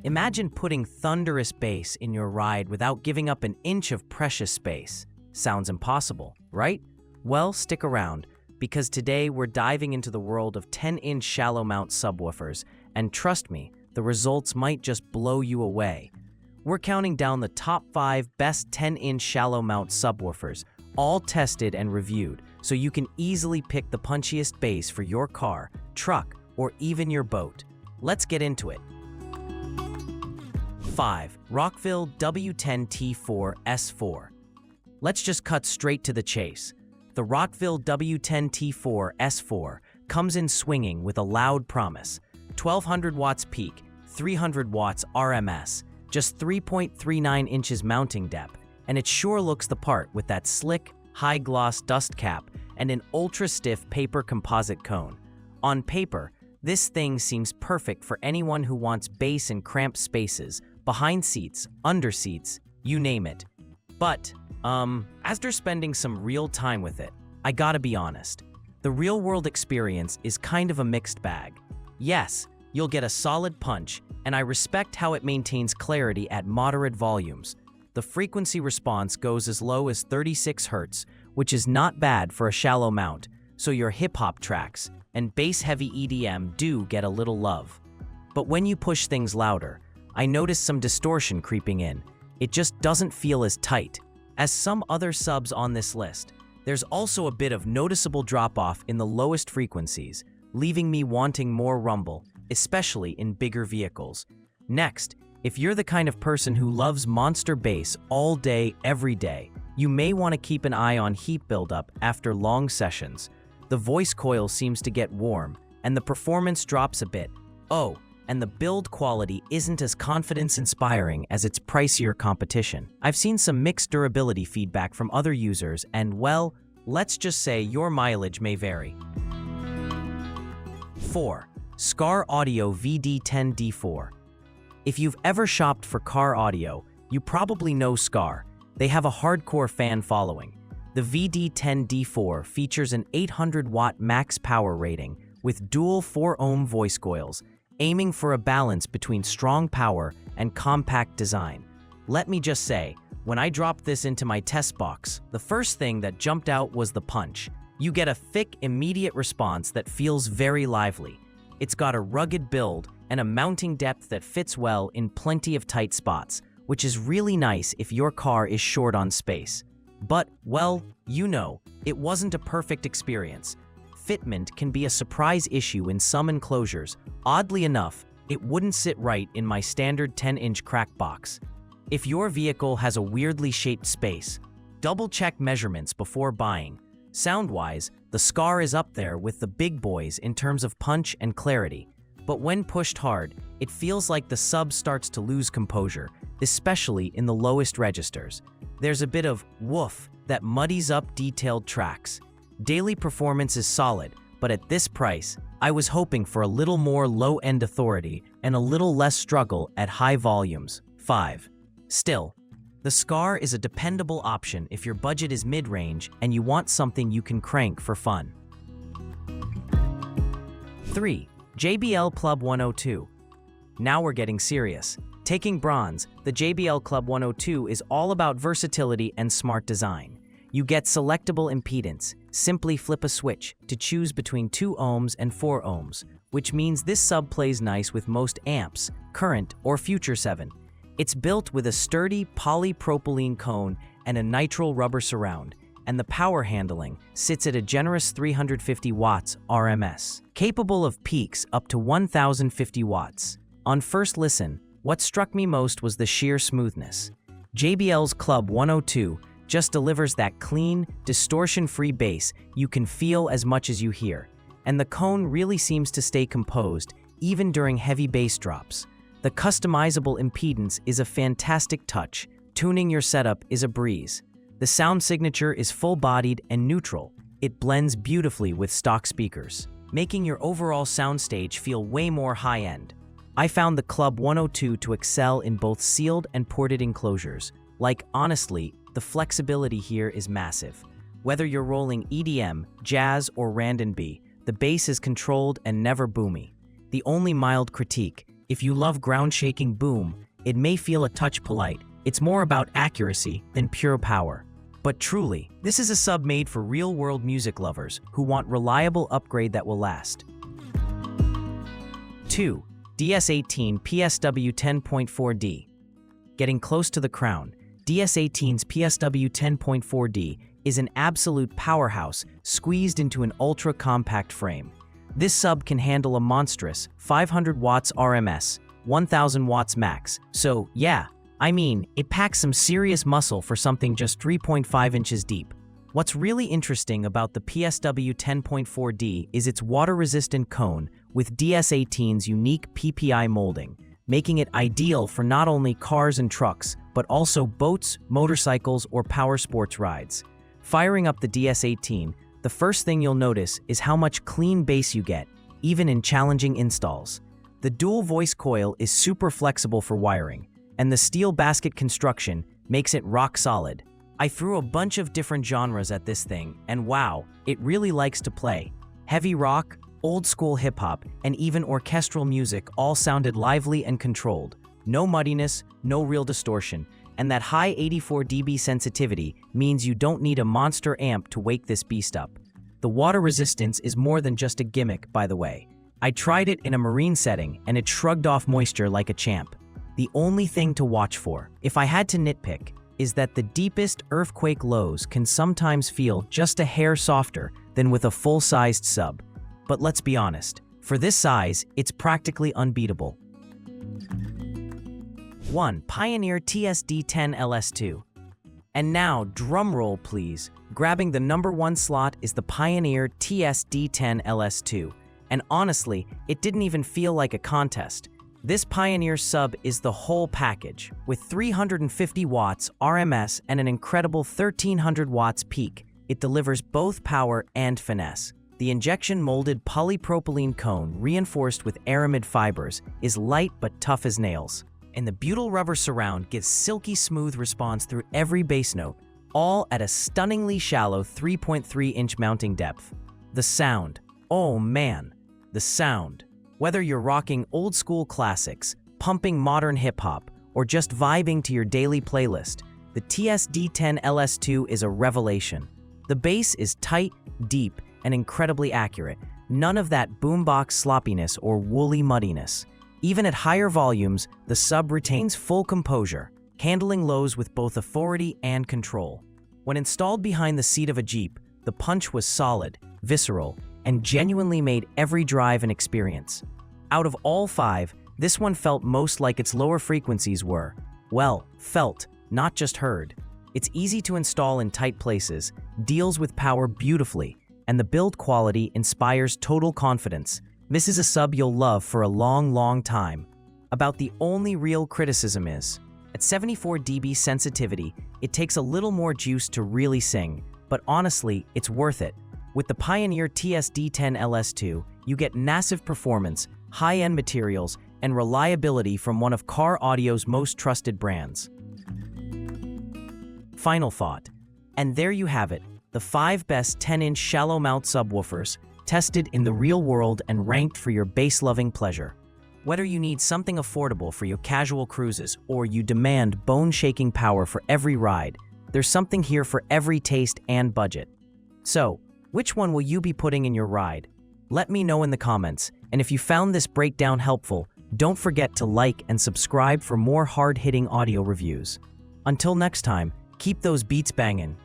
Imagine putting thunderous bass in your ride without giving up an inch of precious space. Sounds impossible, right? Well, stick around, because today we're diving into the world of 10-inch shallow mount subwoofers, and trust me, the results might just blow you away. We're counting down the top 5 best 10-inch shallow mount subwoofers, all tested and reviewed, so you can easily pick the punchiest bass for your car, truck, or even your boat. Let's get into it. 5. Rockville W10T4-S4. Let's just cut straight to the chase. The Rockville W10T4-S4 comes in swinging with a loud promise. 1200 watts peak, 300 watts RMS, just 3.39 inches mounting depth, and it sure looks the part with that slick, high-gloss dust cap and an ultra-stiff paper composite cone. On paper, this thing seems perfect for anyone who wants bass in cramped spaces, behind seats, under seats, you name it. But, after spending some real time with it, I gotta be honest, the real-world experience is kind of a mixed bag. Yes, you'll get a solid punch, and I respect how it maintains clarity at moderate volumes. The frequency response goes as low as 36 Hz, which is not bad for a shallow mount, so your hip-hop tracks and bass-heavy EDM do get a little love. But when you push things louder, I noticed some distortion creeping in. It just doesn't feel as tight as some other subs on this list. There's also a bit of noticeable drop-off in the lowest frequencies, leaving me wanting more rumble, especially in bigger vehicles. Next, if you're the kind of person who loves monster bass all day, every day, you may want to keep an eye on heat buildup after long sessions. The voice coil seems to get warm, and the performance drops a bit. Oh, and the build quality isn't as confidence-inspiring as its pricier competition. I've seen some mixed durability feedback from other users, and well, let's just say your mileage may vary. 4. Skar Audio VD10D4. If you've ever shopped for car audio, you probably know Skar. They have a hardcore fan following. The VD10D4 features an 800-watt max power rating with dual 4-ohm voice coils, aiming for a balance between strong power and compact design. Let me just say, when I dropped this into my test box, the first thing that jumped out was the punch. You get a thick, immediate response that feels very lively. It's got a rugged build and a mounting depth that fits well in plenty of tight spots, which is really nice if your car is short on space. But, well, you know, it wasn't a perfect experience. Fitment can be a surprise issue in some enclosures. Oddly enough, it wouldn't sit right in my standard 10-inch crack box. If your vehicle has a weirdly shaped space, double-check measurements before buying. Sound-wise, the Skar is up there with the big boys in terms of punch and clarity. But when pushed hard, it feels like the sub starts to lose composure, especially in the lowest registers. There's a bit of woof that muddies up detailed tracks. Daily performance is solid, but at this price, I was hoping for a little more low-end authority and a little less struggle at high volumes. 5. Still, the Skar is a dependable option if your budget is mid-range and you want something you can crank for fun. 3. JBL Club 102. Now we're getting serious. Taking bronze, the JBL Club 102 is all about versatility and smart design. You get selectable impedance. Simply flip a switch to choose between 2 ohms and 4 ohms, which means this sub plays nice with most amps, current or future 7. It's built with a sturdy polypropylene cone and a nitrile rubber surround, and the power handling sits at a generous 350 watts RMS, capable of peaks up to 1050 watts. On first listen, what struck me most was the sheer smoothness. JBL's Club 102 just delivers that clean, distortion-free bass you can feel as much as you hear, and the cone really seems to stay composed even during heavy bass drops. The customizable impedance is a fantastic touch. Tuning your setup is a breeze. The sound signature is full-bodied and neutral. It blends beautifully with stock speakers, making your overall soundstage feel way more high-end. I found the Club 102 to excel in both sealed and ported enclosures. Like, honestly, the flexibility here is massive. Whether you're rolling EDM, jazz, or R&B, the bass is controlled and never boomy. The only mild critique If you love ground-shaking boom, it may feel a touch polite. It's more about accuracy than pure power. But truly, this is a sub made for real-world music lovers who want reliable upgrade that will last. 2. DS18 PSW 10.4D. Getting close to the crown, DS18's PSW 10.4D is an absolute powerhouse squeezed into an ultra-compact frame. This sub can handle a monstrous 500 watts RMS, 1000 watts max, so yeah, I mean, it packs some serious muscle for something just 3.5 inches deep. What's really interesting about the PSW 10.4D is its water-resistant cone with DS18's unique PPI molding, making it ideal for not only cars and trucks, but also boats, motorcycles, or power sports rides. Firing up the DS18, the first thing you'll notice is how much clean bass you get, even in challenging installs. The dual voice coil is super flexible for wiring, and the steel basket construction makes it rock solid. I threw a bunch of different genres at this thing, and wow, it really likes to play. Heavy rock, old school hip-hop, and even orchestral music all sounded lively and controlled. No muddiness, no real distortion, and that high 84 dB sensitivity means you don't need a monster amp to wake this beast up. The water resistance is more than just a gimmick, by the way. I tried it in a marine setting, and it shrugged off moisture like a champ. The only thing to watch for, if I had to nitpick, is that the deepest earthquake lows can sometimes feel just a hair softer than with a full-sized sub. But let's be honest, for this size, it's practically unbeatable. 1. Pioneer TSD10LS2. And now, drumroll please, grabbing the number 1 slot is the Pioneer TSD10LS2. And honestly, it didn't even feel like a contest. This Pioneer sub is the whole package, with 350 watts RMS and an incredible 1300 watts peak. It delivers both power and finesse. The injection-molded polypropylene cone, reinforced with aramid fibers, is light but tough as nails. And the butyl rubber surround gives silky smooth response through every bass note, all at a stunningly shallow 3.3-inch mounting depth. The sound. Oh man, the sound. Whether you're rocking old-school classics, pumping modern hip-hop, or just vibing to your daily playlist, the TSD10LS2 is a revelation. The bass is tight, deep, and incredibly accurate. None of that boombox sloppiness or woolly muddiness. Even at higher volumes, the sub retains full composure, handling lows with both authority and control. When installed behind the seat of a Jeep, the punch was solid, visceral, and genuinely made every drive an experience. Out of all 5, this one felt most like its lower frequencies were, well, felt, not just heard. It's easy to install in tight places, deals with power beautifully, and the build quality inspires total confidence. This is a sub you'll love for a long time. About the only real criticism is, at 74 dB sensitivity, it takes a little more juice to really sing, but honestly, it's worth it. With the Pioneer TSD10LS2, you get massive performance, high-end materials, and reliability from one of car audio's most trusted brands. Final thought. And there you have it, the 5 best 10-inch Shallow Mount subwoofers, tested in the real world and ranked for your bass-loving pleasure. Whether you need something affordable for your casual cruises or you demand bone-shaking power for every ride, there's something here for every taste and budget. So, which one will you be putting in your ride? Let me know in the comments, and if you found this breakdown helpful, don't forget to like and subscribe for more hard-hitting audio reviews. Until next time, keep those beats banging.